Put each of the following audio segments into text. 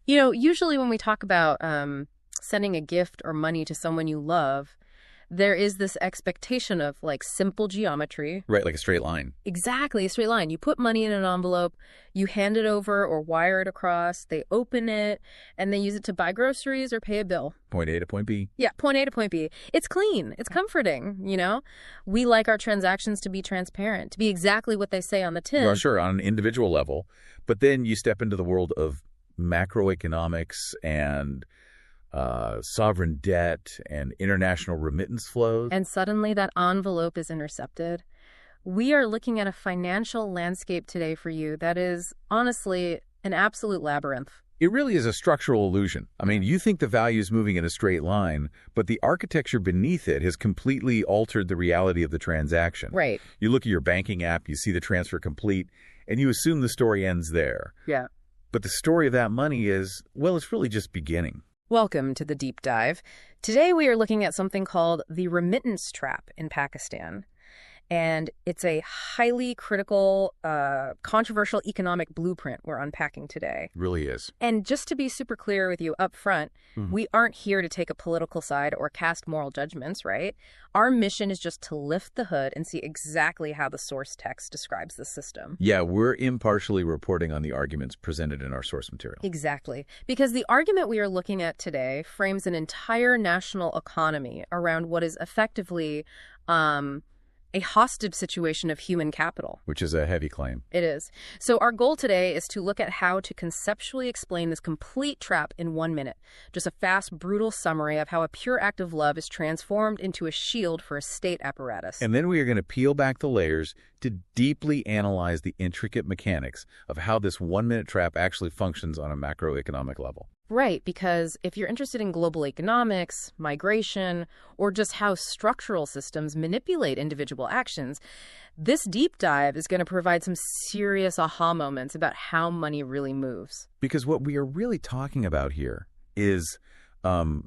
Usually when we talk about sending a gift or money to someone you love, there is this expectation of like simple geometry. Right, like a straight line. Exactly, a straight line. You put money in an envelope, you hand it over or wire it across, they open it, and they use it to buy groceries or pay a bill. Point A to point B. Yeah, point A to point B. It's clean. It's comforting, We like our transactions to be transparent, to be exactly what they say on the tin. Well, sure, on an individual level. But then you step into the world of macroeconomics and sovereign debt and international remittance flows. And suddenly that envelope is intercepted. We are looking at a financial landscape today for you that is honestly an absolute labyrinth. It really is a structural illusion. I mean, you think the value is moving in a straight line, but the architecture beneath it has completely altered the reality of the transaction. Right. You look at your banking app, you see the transfer complete, and you assume the story ends there. Yeah. But the story of that money is, well, it's really just beginning. Welcome to the deep dive. Today we are looking at something called the remittance trap in Pakistan. And it's a highly critical, controversial economic blueprint we're unpacking today. It really is. And just to be super clear with you up front, we aren't here to take a political side or cast moral judgments, right? Our mission is just to lift the hood and see exactly how the source text describes the system. Yeah, we're impartially reporting on the arguments presented in our source material. Exactly. Because the argument we are looking at today frames an entire national economy around what is effectively a hostage situation of human capital. Which is a heavy claim. It is. So our goal today is to look at how to conceptually explain this complete trap in 1 minute. Just a fast, brutal summary of how a pure act of love is transformed into a shield for a state apparatus. And then we are going to peel back the layers to deeply analyze the intricate mechanics of how this 1 minute trap actually functions on a macroeconomic level. Right, because if you're interested in global economics, migration, or just how structural systems manipulate individual actions, this deep dive is going to provide some serious aha moments about how money really moves. Because what we are really talking about here is the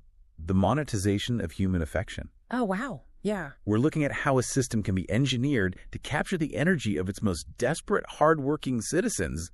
monetization of human affection. Oh, wow. Yeah. We're looking at how a system can be engineered to capture the energy of its most desperate, hardworking citizens,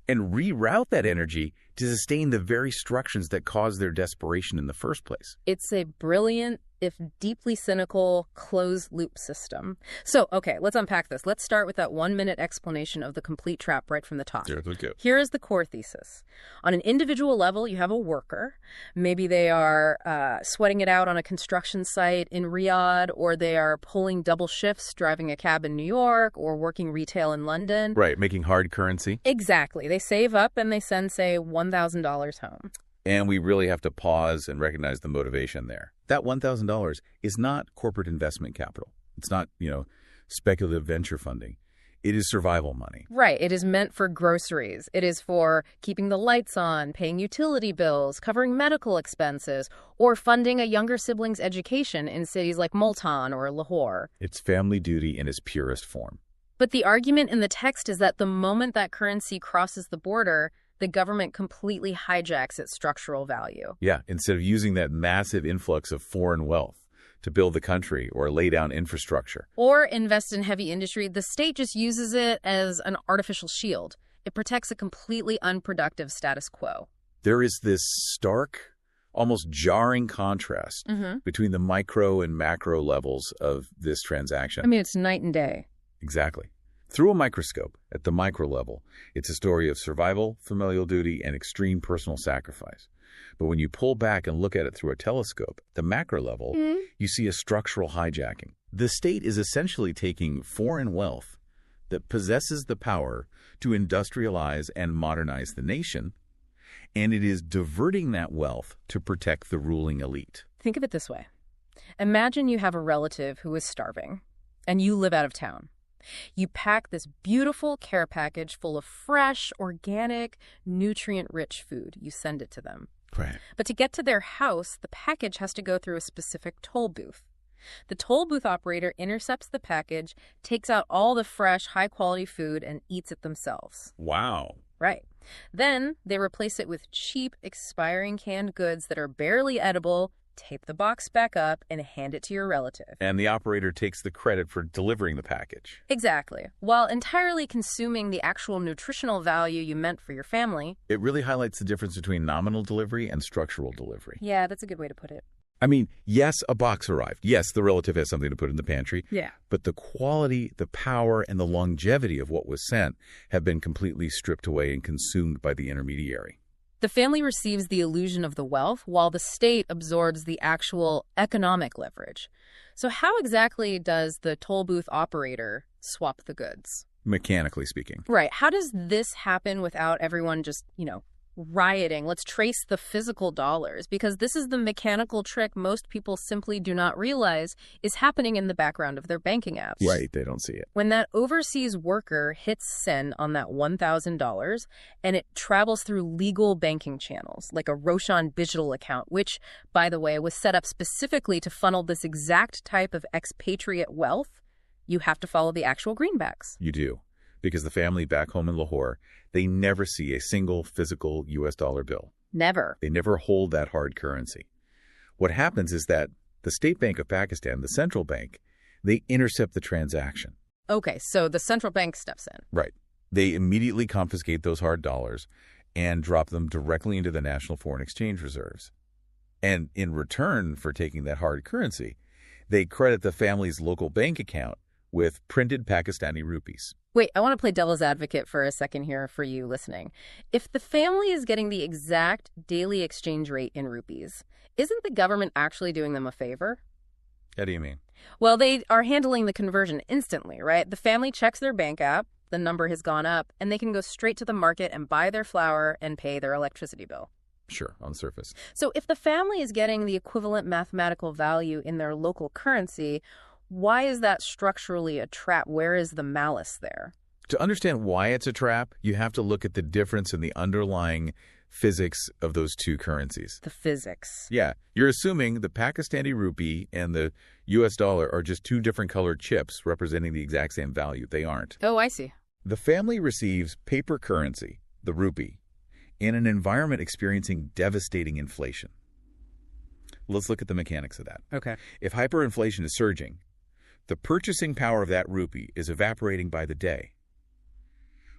and reroute that energy to sustain the very structures that caused their desperation in the first place. It's a brilliant, if deeply cynical, closed-loop system. So, okay, let's unpack this. Let's start with that 1 minute explanation of the complete trap right from the top. Sure, let's go. Here is the core thesis. On an individual level, you have a worker. Maybe they are sweating it out on a construction site in Riyadh, or they are pulling double shifts, driving a cab in New York, or working retail in London. Right, making hard currency. Exactly. They save up and they send, say, $1,000 home. And we really have to pause and recognize the motivation there. That $1,000 is not corporate investment capital. It's not, speculative venture funding. It is survival money. Right. It is meant for groceries. It is for keeping the lights on, paying utility bills, covering medical expenses, or funding a younger sibling's education in cities like Multan or Lahore. It's family duty in its purest form. But the argument in the text is that the moment that currency crosses the border, the government completely hijacks its structural value. Yeah, instead of using that massive influx of foreign wealth to build the country or lay down infrastructure. Or invest in heavy industry, the state just uses it as an artificial shield. It protects a completely unproductive status quo. There is this stark, almost jarring contrast between the micro and macro levels of this transaction. I mean, it's night and day. Exactly. Through a microscope, at the micro level, it's a story of survival, familial duty, and extreme personal sacrifice. But when you pull back and look at it through a telescope, the macro level, you see a structural hijacking. The state is essentially taking foreign wealth that possesses the power to industrialize and modernize the nation, and it is diverting that wealth to protect the ruling elite. Think of it this way. Imagine you have a relative who is starving, and you live out of town. You pack this beautiful care package full of fresh, organic, nutrient-rich food. You send it to them. Right. But to get to their house, the package has to go through a specific toll booth. The toll booth operator intercepts the package, takes out all the fresh, high-quality food, and eats it themselves. Wow. Right. Then they replace it with cheap, expiring canned goods that are barely edible, tape the box back up, and hand it to your relative. And the operator takes the credit for delivering the package. Exactly. While entirely consuming the actual nutritional value you meant for your family. It really highlights the difference between nominal delivery and structural delivery. Yeah, that's a good way to put it. I mean, yes, a box arrived. Yes, the relative has something to put in the pantry. Yeah. But the quality, the power, and the longevity of what was sent have been completely stripped away and consumed by the intermediary. The family receives the illusion of the wealth, while the state absorbs the actual economic leverage. So how exactly does the toll booth operator swap the goods? Mechanically speaking. Right. How does this happen without everyone just, rioting? Let's trace the physical dollars, because this is the mechanical trick most people simply do not realize is happening in the background of their banking apps. Right, they don't see it. When that overseas worker hits send on that $1,000 and it travels through legal banking channels, like a Roshan digital account, which, by the way, was set up specifically to funnel this exact type of expatriate wealth, you have to follow the actual greenbacks. You do. Because the family back home in Lahore, they never see a single physical U.S. dollar bill. Never. They never hold that hard currency. What happens is that the State Bank of Pakistan, the central bank, they intercept the transaction. Okay, so the central bank steps in. Right. They immediately confiscate those hard dollars and drop them directly into the national foreign exchange reserves. And in return for taking that hard currency, they credit the family's local bank account with printed Pakistani rupees. Wait, I want to play devil's advocate for a second here for you listening. If the family is getting the exact daily exchange rate in rupees, isn't the government actually doing them a favor? How do you mean? Well, they are handling the conversion instantly, right? The family checks their bank app, the number has gone up, and they can go straight to the market and buy their flour and pay their electricity bill. Sure, on the surface. So if the family is getting the equivalent mathematical value in their local currency, why is that structurally a trap? Where is the malice there? To understand why it's a trap, you have to look at the difference in the underlying physics of those two currencies. The physics. Yeah. You're assuming the Pakistani rupee and the U.S. dollar are just two different colored chips representing the exact same value. They aren't. Oh, I see. The family receives paper currency, the rupee, in an environment experiencing devastating inflation. Let's look at the mechanics of that. Okay. If hyperinflation is surging, the purchasing power of that rupee is evaporating by the day.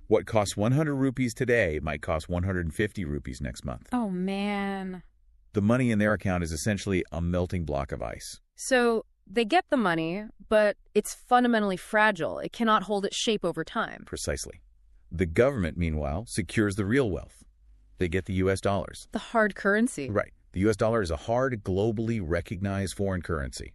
What costs 100 rupees today might cost 150 rupees next month. Oh, man. The money in their account is essentially a melting block of ice. So they get the money, but it's fundamentally fragile. It cannot hold its shape over time. Precisely. The government, meanwhile, secures the real wealth. They get the U.S. dollars. The hard currency. Right. The U.S. dollar is a hard, globally recognized foreign currency.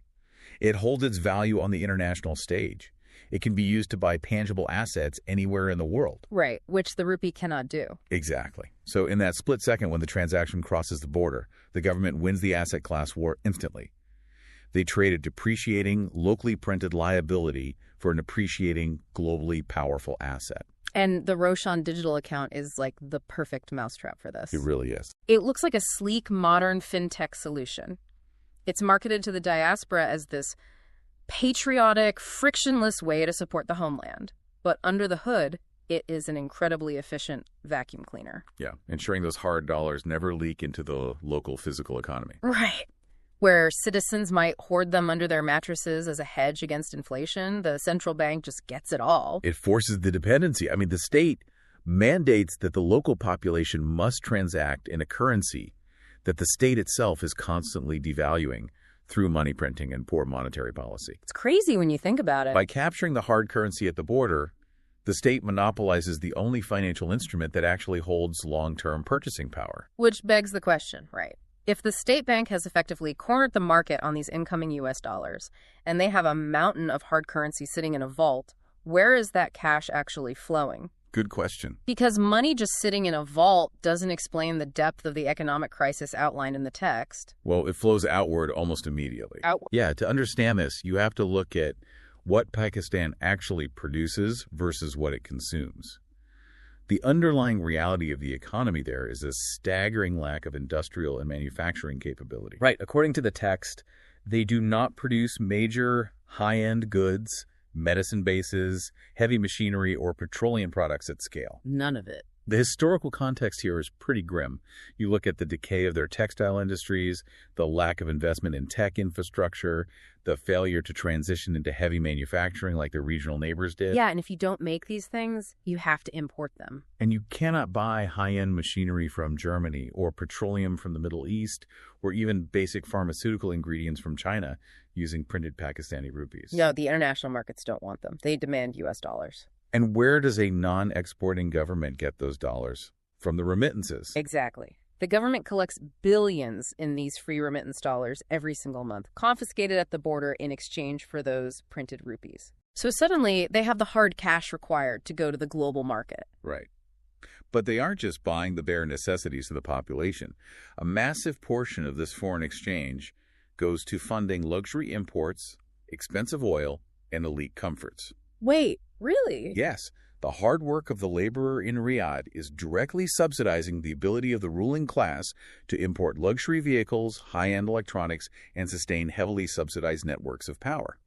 It holds its value on the international stage. It can be used to buy tangible assets anywhere in the world. Right, which the rupee cannot do. Exactly. So in that split second when the transaction crosses the border, the government wins the asset class war instantly. They trade a depreciating, locally printed liability for an appreciating, globally powerful asset. And the Roshan digital account is like the perfect mousetrap for this. It really is. It looks like a sleek, modern fintech solution. It's marketed to the diaspora as this patriotic, frictionless way to support the homeland. But under the hood, it is an incredibly efficient vacuum cleaner. Yeah, ensuring those hard dollars never leak into the local physical economy. Right. Where citizens might hoard them under their mattresses as a hedge against inflation, the central bank just gets it all. It forces the dependency. I mean, the state mandates that the local population must transact in a currency that the state itself is constantly devaluing through money printing and poor monetary policy. It's crazy when you think about it. By capturing the hard currency at the border, the state monopolizes the only financial instrument that actually holds long-term purchasing power. Which begs the question, right? If the state bank has effectively cornered the market on these incoming U.S. dollars, and they have a mountain of hard currency sitting in a vault, where is that cash actually flowing? Good question. Because money just sitting in a vault doesn't explain the depth of the economic crisis outlined in the text. Well, it flows outward almost immediately. Outward. Yeah, to understand this, you have to look at what Pakistan actually produces versus what it consumes. The underlying reality of the economy there is a staggering lack of industrial and manufacturing capability. Right. According to the text, they do not produce major high-end goods, medicine bases, heavy machinery, or petroleum products at scale. None of it. The historical context here is pretty grim. You look at the decay of their textile industries, the lack of investment in tech infrastructure, the failure to transition into heavy manufacturing like their regional neighbors did. Yeah, and if you don't make these things, you have to import them. And you cannot buy high-end machinery from Germany or petroleum from the Middle East or even basic pharmaceutical ingredients from China using printed Pakistani rupees. No, the international markets don't want them. They demand U.S. dollars. And where does a non-exporting government get those dollars? From the remittances. Exactly. The government collects billions in these free remittance dollars every single month, confiscated at the border in exchange for those printed rupees. So suddenly, they have the hard cash required to go to the global market. Right. But they aren't just buying the bare necessities of the population. A massive portion of this foreign exchange goes to funding luxury imports, expensive oil, and elite comforts. Wait, really? Yes, the hard work of the laborer in Riyadh is directly subsidizing the ability of the ruling class to import luxury vehicles, high-end electronics, and sustain heavily subsidized networks of power.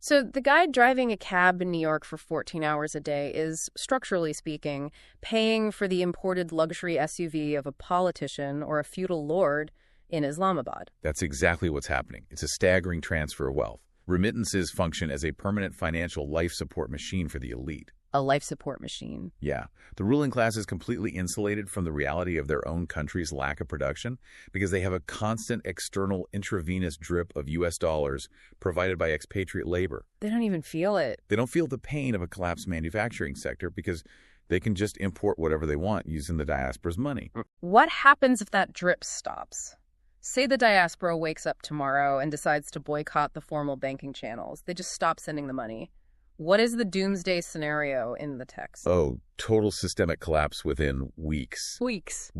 So the guy driving a cab in New York for 14 hours a day is, structurally speaking, paying for the imported luxury SUV of a politician or a feudal lord in Islamabad. That's exactly what's happening. It's a staggering transfer of wealth. Remittances function as a permanent financial life support machine for the elite. A life support machine. Yeah. The ruling class is completely insulated from the reality of their own country's lack of production because they have a constant external intravenous drip of U.S. dollars provided by expatriate labor. They don't even feel it. They don't feel the pain of a collapsed manufacturing sector because they can just import whatever they want using the diaspora's money. What happens if that drip stops? Say the diaspora wakes up tomorrow and decides to boycott the formal banking channels. They just stop sending the money. What is the doomsday scenario in the text? Oh, total systemic collapse within weeks. Weeks.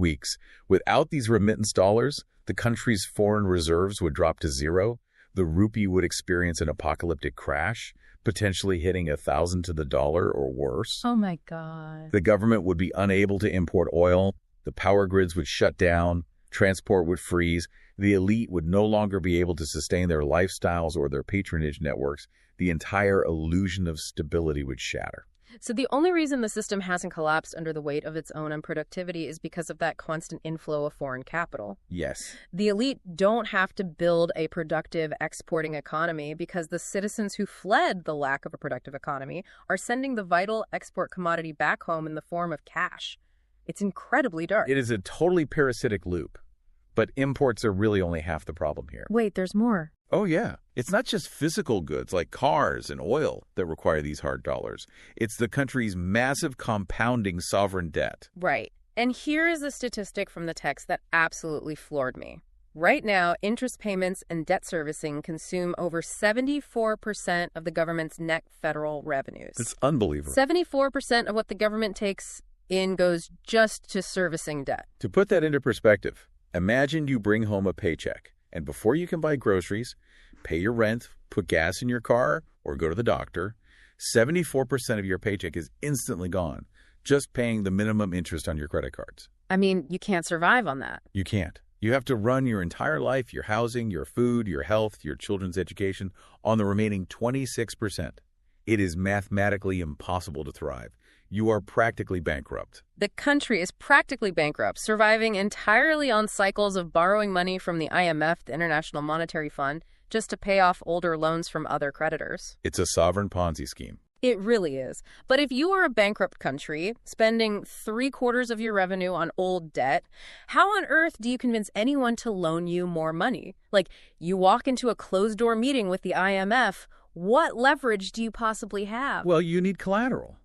Without these remittance dollars, the country's foreign reserves would drop to zero. The rupee would experience an apocalyptic crash, potentially hitting 1,000 to the dollar or worse. Oh my God. The government would be unable to import oil. The power grids would shut down. Transport would freeze. The elite would no longer be able to sustain their lifestyles or their patronage networks. The entire illusion of stability would shatter. So the only reason the system hasn't collapsed under the weight of its own unproductivity is because of that constant inflow of foreign capital. Yes. The elite don't have to build a productive exporting economy because the citizens who fled the lack of a productive economy are sending the vital export commodity back home in the form of cash. It's incredibly dark. It is a totally parasitic loop. But imports are really only half the problem here. Wait, there's more. Oh, yeah. It's not just physical goods like cars and oil that require these hard dollars. It's the country's massive compounding sovereign debt. Right. And here is a statistic from the text that absolutely floored me. Right now, interest payments and debt servicing consume over 74% of the government's net federal revenues. It's unbelievable. 74% of what the government takes in goes just to servicing debt. To put that into perspective, imagine you bring home a paycheck, and before you can buy groceries, pay your rent, put gas in your car, or go to the doctor, 74% of your paycheck is instantly gone, just paying the minimum interest on your credit cards. I mean, you can't survive on that. You can't. You have to run your entire life, your housing, your food, your health, your children's education, on the remaining 26%. It is mathematically impossible to thrive. You are practically bankrupt. The country is practically bankrupt, surviving entirely on cycles of borrowing money from the IMF, the International Monetary Fund, just to pay off older loans from other creditors. It's a sovereign Ponzi scheme. It really is. But if you are a bankrupt country, spending 3/4 of your revenue on old debt, how on earth do you convince anyone to loan you more money? Like, you walk into a closed-door meeting with the IMF, what leverage do you possibly have? Well, you need collateral.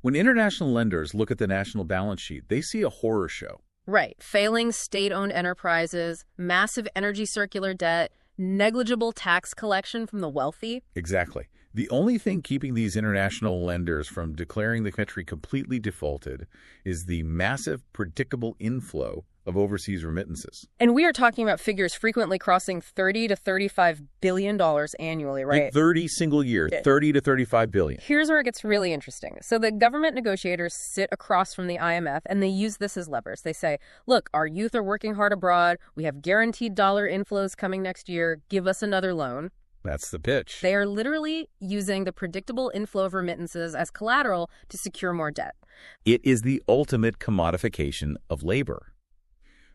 When international lenders look at the national balance sheet, they see a horror show. Right. Failing state-owned enterprises, massive energy circular debt, negligible tax collection from the wealthy. Exactly. The only thing keeping these international lenders from declaring the country completely defaulted is the massive, predictable inflow of overseas remittances. And we are talking about figures frequently crossing $30 to $35 billion annually, right? Like 30 single year, 30 to 35 billion. Here's where it gets really interesting. So the government negotiators sit across from the IMF, and they use this as levers. They say, look, our youth are working hard abroad. We have guaranteed dollar inflows coming next year. Give us another loan. That's the pitch. They are literally using the predictable inflow of remittances as collateral to secure more debt. It is the ultimate commodification of labor.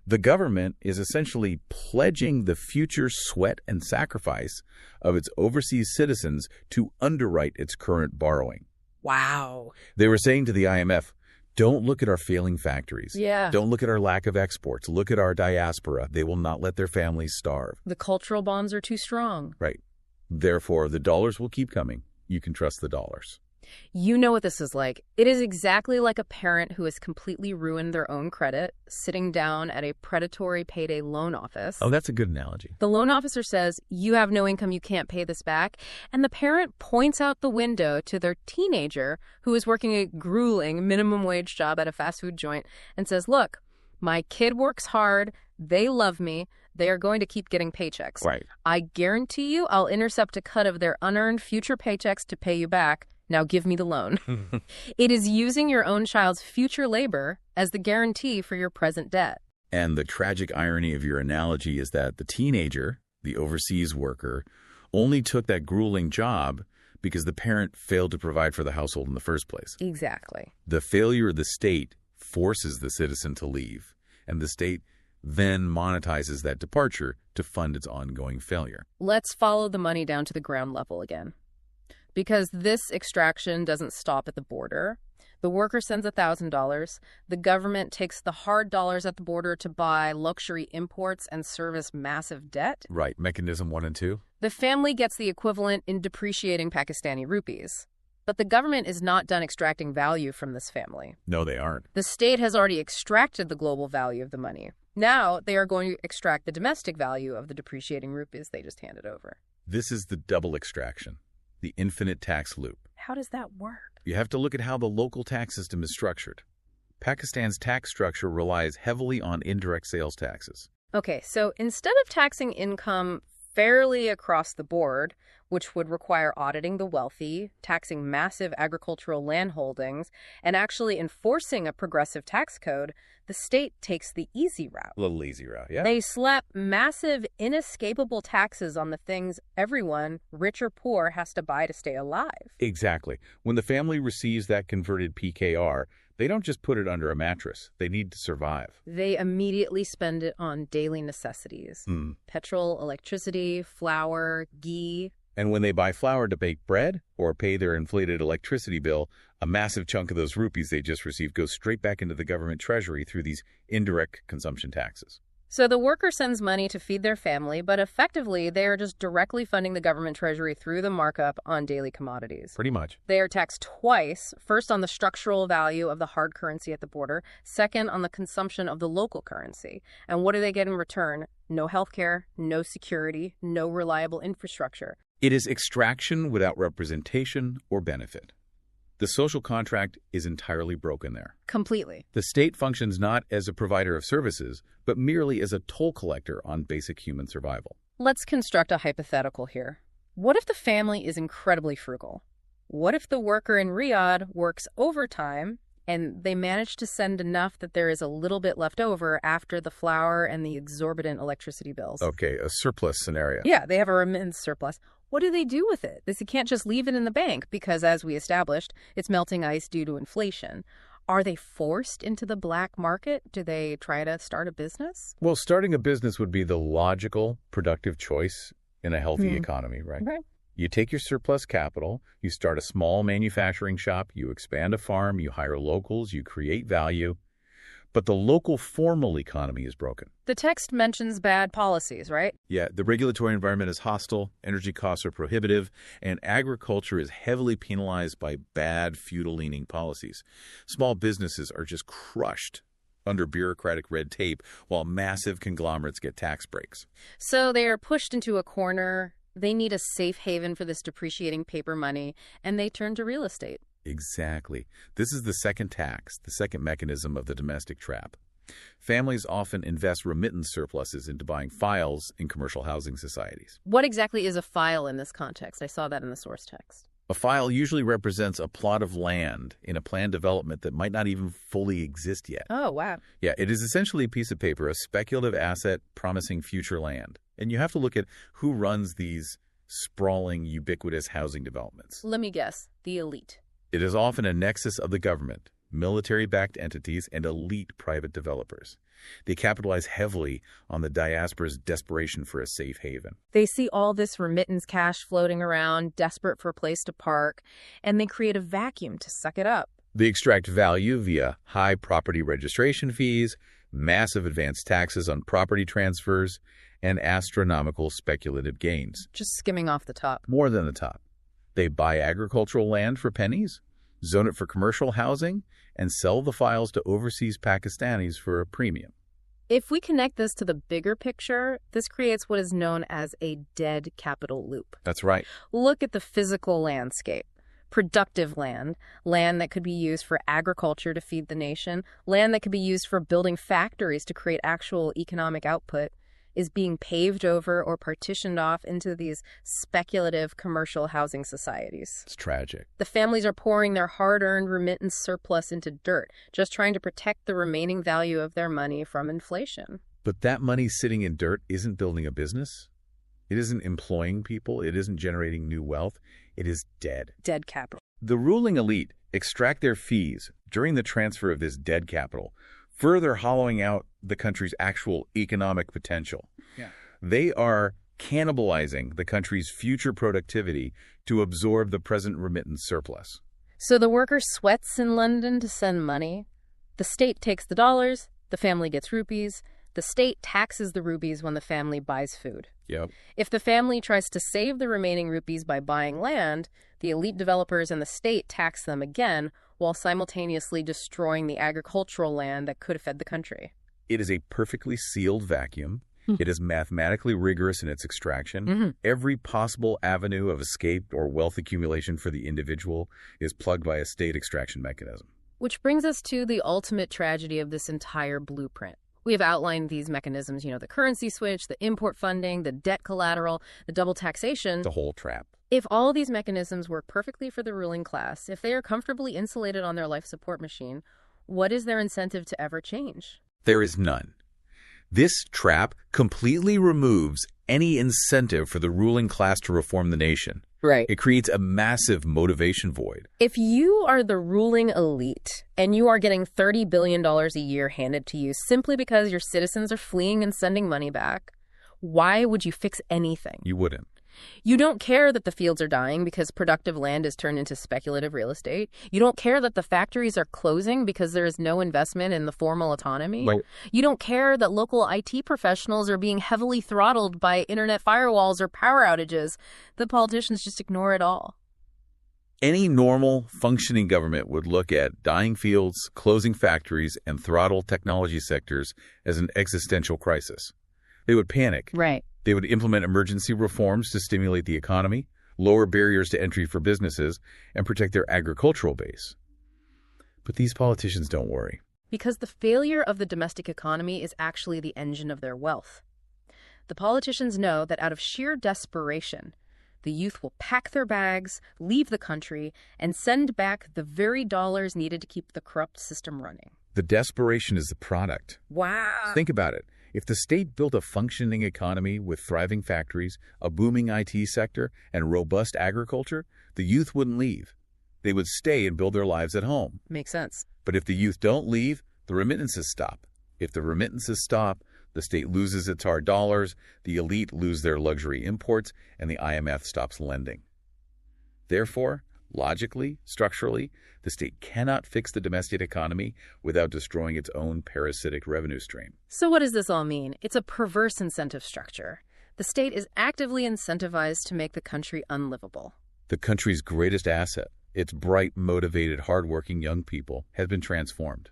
The government is essentially pledging the future sweat and sacrifice of its overseas citizens to underwrite its current borrowing. Wow. They were saying to the IMF, don't look at our failing factories. Yeah. Don't look at our lack of exports. Look at our diaspora. They will not let their families starve. The cultural bonds are too strong. Right. Therefore, the dollars will keep coming. You can trust the dollars. You know what this is like. It is exactly like a parent who has completely ruined their own credit, sitting down at a predatory payday loan office. Oh, that's a good analogy. The loan officer says, you have no income, you can't pay this back. And the parent points out the window to their teenager who is working a grueling minimum wage job at a fast food joint and says, look, my kid works hard. They love me. They are going to keep getting paychecks. Right. I guarantee you I'll intercept a cut of their unearned future paychecks to pay you back. Now give me the loan. It is using your own child's future labor as the guarantee for your present debt. And the tragic irony of your analogy is that the teenager, the overseas worker, only took that grueling job because the parent failed to provide for the household in the first place. Exactly. The failure of the state forces the citizen to leave, and the state then monetizes that departure to fund its ongoing failure. Let's follow the money down to the ground level again. Because this extraction doesn't stop at the border. The worker sends $1,000. The government takes the hard dollars at the border to buy luxury imports and service massive debt. Right. Mechanism 1 and 2. The family gets the equivalent in depreciating Pakistani rupees. But the government is not done extracting value from this family. No, they aren't. The state has already extracted the global value of the money. Now they are going to extract the domestic value of the depreciating rupees they just handed over. This is the double extraction, the infinite tax loop. How does that work? You have to look at how the local tax system is structured. Pakistan's tax structure relies heavily on indirect sales taxes. Okay, so instead of taxing income fairly across the board, which would require auditing the wealthy, taxing massive agricultural land holdings, and actually enforcing a progressive tax code, the state takes the easy route. A little easy route, yeah. They slap massive, inescapable taxes on the things everyone, rich or poor, has to buy to stay alive. Exactly. When the family receives that converted PKR, they don't just put it under a mattress. They need to survive. They immediately spend it on daily necessities. Petrol, electricity, flour, ghee. And when they buy flour to bake bread or pay their inflated electricity bill, a massive chunk of those rupees they just received goes straight back into the government treasury through these indirect consumption taxes. So the worker sends money to feed their family, but effectively they are just directly funding the government treasury through the markup on daily commodities. Pretty much. They are taxed twice, first on the structural value of the hard currency at the border, second on the consumption of the local currency. And what do they get in return? No health care, no security, no reliable infrastructure. It is extraction without representation or benefit. The social contract is entirely broken there. Completely. The state functions not as a provider of services, but merely as a toll collector on basic human survival. Let's construct a hypothetical here. What if the family is incredibly frugal? What if the worker in Riyadh works overtime and they manage to send enough that there is a little bit left over after the flour and the exorbitant electricity bills? Okay, a surplus scenario. Yeah, they have a remittance surplus. What do they do with it? They can't just leave it in the bank because, as we established, it's melting ice due to inflation. Are they forced into the black market? Do they try to start a business? Well, starting a business would be the logical, productive choice in a healthy economy, right? Right. You take your surplus capital, you start a small manufacturing shop, you expand a farm, you hire locals, you create value. But the local formal economy is broken. The text mentions bad policies, right? Yeah, the regulatory environment is hostile, energy costs are prohibitive, and agriculture is heavily penalized by bad feudal-leaning policies. Small businesses are just crushed under bureaucratic red tape while massive conglomerates get tax breaks. So they are pushed into a corner. They need a safe haven for this depreciating paper money, and they turn to real estate. Exactly. This is the second tax, the second mechanism of the domestic trap. Families often invest remittance surpluses into buying files in commercial housing societies. What exactly is a file in this context? I saw that in the source text. A file usually represents a plot of land in a planned development that might not even fully exist yet. Oh, wow. Yeah, it is essentially a piece of paper, a speculative asset promising future land. And you have to look at who runs these sprawling, ubiquitous housing developments. Let me guess, the elite. It is often a nexus of the government, military-backed entities, and elite private developers. They capitalize heavily on the diaspora's desperation for a safe haven. They see all this remittance cash floating around, desperate for a place to park, and they create a vacuum to suck it up. They extract value via high property registration fees, massive advance taxes on property transfers, and astronomical speculative gains. Just skimming off the top. More than the top. They buy agricultural land for pennies, zone it for commercial housing, and sell the files to overseas Pakistanis for a premium. If we connect this to the bigger picture, this creates what is known as a dead capital loop. That's right. Look at the physical landscape. Productive land, land that could be used for agriculture to feed the nation, land that could be used for building factories to create actual economic output, is being paved over or partitioned off into these speculative commercial housing societies. It's tragic. The families are pouring their hard-earned remittance surplus into dirt, just trying to protect the remaining value of their money from inflation. But that money sitting in dirt isn't building a business. It isn't employing people. It isn't generating new wealth. It is dead. Dead capital. The ruling elite extract their fees during the transfer of this dead capital, further hollowing out the country's actual economic potential. Yeah. They are cannibalizing the country's future productivity to absorb the present remittance surplus. So the worker sweats in London to send money. The state takes the dollars. The family gets rupees. The state taxes the rupees when the family buys food. Yep. If the family tries to save the remaining rupees by buying land, the elite developers and the state tax them again, while simultaneously destroying the agricultural land that could have fed the country. It is a perfectly sealed vacuum. It is mathematically rigorous in its extraction. Every possible avenue of escape or wealth accumulation for the individual is plugged by a state extraction mechanism. Which brings us to the ultimate tragedy of this entire blueprint. We have outlined these mechanisms, the currency switch, the import funding, the debt collateral, the double taxation. The whole trap. If all these mechanisms work perfectly for the ruling class, if they are comfortably insulated on their life support machine, what is their incentive to ever change? There is none. This trap completely removes any incentive for the ruling class to reform the nation. Right. It creates a massive motivation void. If you are the ruling elite and you are getting $30 billion a year handed to you simply because your citizens are fleeing and sending money back, why would you fix anything? You wouldn't. You don't care that the fields are dying because productive land is turned into speculative real estate. You don't care that the factories are closing because there is no investment in the formal economy. Right. You don't care that local IT professionals are being heavily throttled by internet firewalls or power outages. The politicians just ignore it all. Any normal, functioning government would look at dying fields, closing factories, and throttle technology sectors as an existential crisis. They would panic. Right. They would implement emergency reforms to stimulate the economy, lower barriers to entry for businesses, and protect their agricultural base. But these politicians don't worry. Because the failure of the domestic economy is actually the engine of their wealth. The politicians know that out of sheer desperation, the youth will pack their bags, leave the country, and send back the very dollars needed to keep the corrupt system running. The desperation is the product. Wow. Think about it. If the state built a functioning economy with thriving factories, a booming IT sector, and robust agriculture, the youth wouldn't leave. They would stay and build their lives at home. Makes sense. But if the youth don't leave, the remittances stop. If the remittances stop, the state loses its hard dollars, the elite lose their luxury imports, and the IMF stops lending. Therefore, logically, structurally, the state cannot fix the domestic economy without destroying its own parasitic revenue stream. So what does this all mean? It's a perverse incentive structure. The state is actively incentivized to make the country unlivable. The country's greatest asset, its bright, motivated, hardworking young people, has been transformed.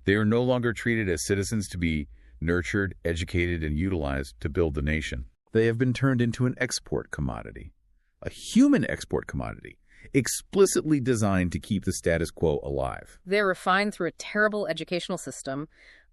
They are no longer treated as citizens to be nurtured, educated, and utilized to build the nation. They have been turned into an export commodity, a human export commodity, explicitly designed to keep the status quo alive. They're refined through a terrible educational system,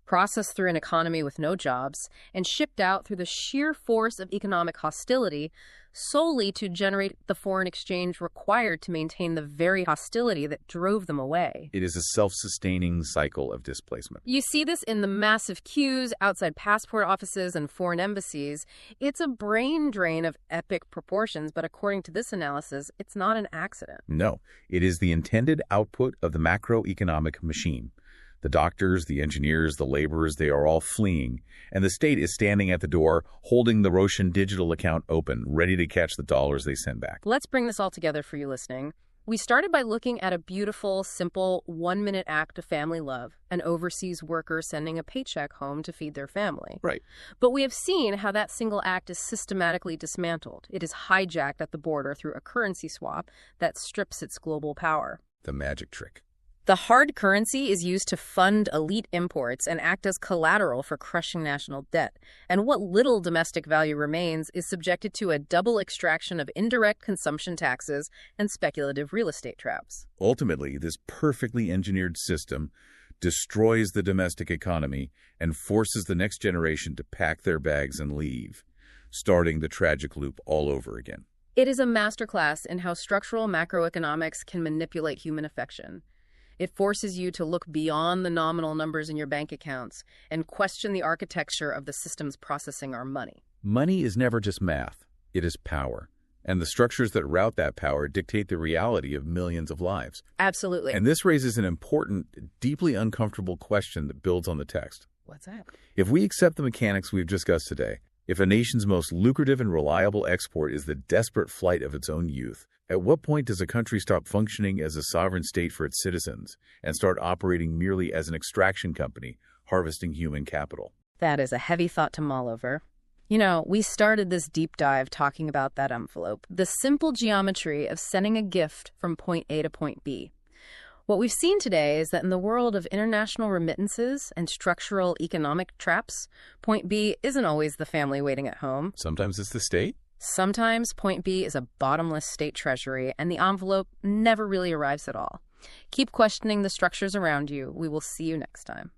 processed through an economy with no jobs, and shipped out through the sheer force of economic hostility, solely to generate the foreign exchange required to maintain the very hostility that drove them away. It is a self-sustaining cycle of displacement. You see this in the massive queues outside passport offices and foreign embassies. It's a brain drain of epic proportions, but according to this analysis, it's not an accident. No, it is the intended output of the macroeconomic machine. The doctors, the engineers, the laborers, they are all fleeing, and the state is standing at the door, holding the Roshan digital account open, ready to catch the dollars they send back. Let's bring this all together for you listening. We started by looking at a beautiful, simple, one-minute act of family love, an overseas worker sending a paycheck home to feed their family. Right. But we have seen how that single act is systematically dismantled. It is hijacked at the border through a currency swap that strips its global power. The magic trick. The hard currency is used to fund elite imports and act as collateral for crushing national debt. And what little domestic value remains is subjected to a double extraction of indirect consumption taxes and speculative real estate traps. Ultimately, this perfectly engineered system destroys the domestic economy and forces the next generation to pack their bags and leave, starting the tragic loop all over again. It is a masterclass in how structural macroeconomics can manipulate human affection. It forces you to look beyond the nominal numbers in your bank accounts and question the architecture of the systems processing our money. Money is never just math. It is power. And the structures that route that power dictate the reality of millions of lives. Absolutely. And this raises an important, deeply uncomfortable question that builds on the text. What's that? If we accept the mechanics we've discussed today, if a nation's most lucrative and reliable export is the desperate flight of its own youth, at what point does a country stop functioning as a sovereign state for its citizens and start operating merely as an extraction company, harvesting human capital? That is a heavy thought to mull over. You know, we started this deep dive talking about that envelope, the simple geometry of sending a gift from point A to point B. What we've seen today is that in the world of international remittances and structural economic traps, point B isn't always the family waiting at home. Sometimes it's the state. Sometimes point B is a bottomless state treasury, and the envelope never really arrives at all. Keep questioning the structures around you. We will see you next time.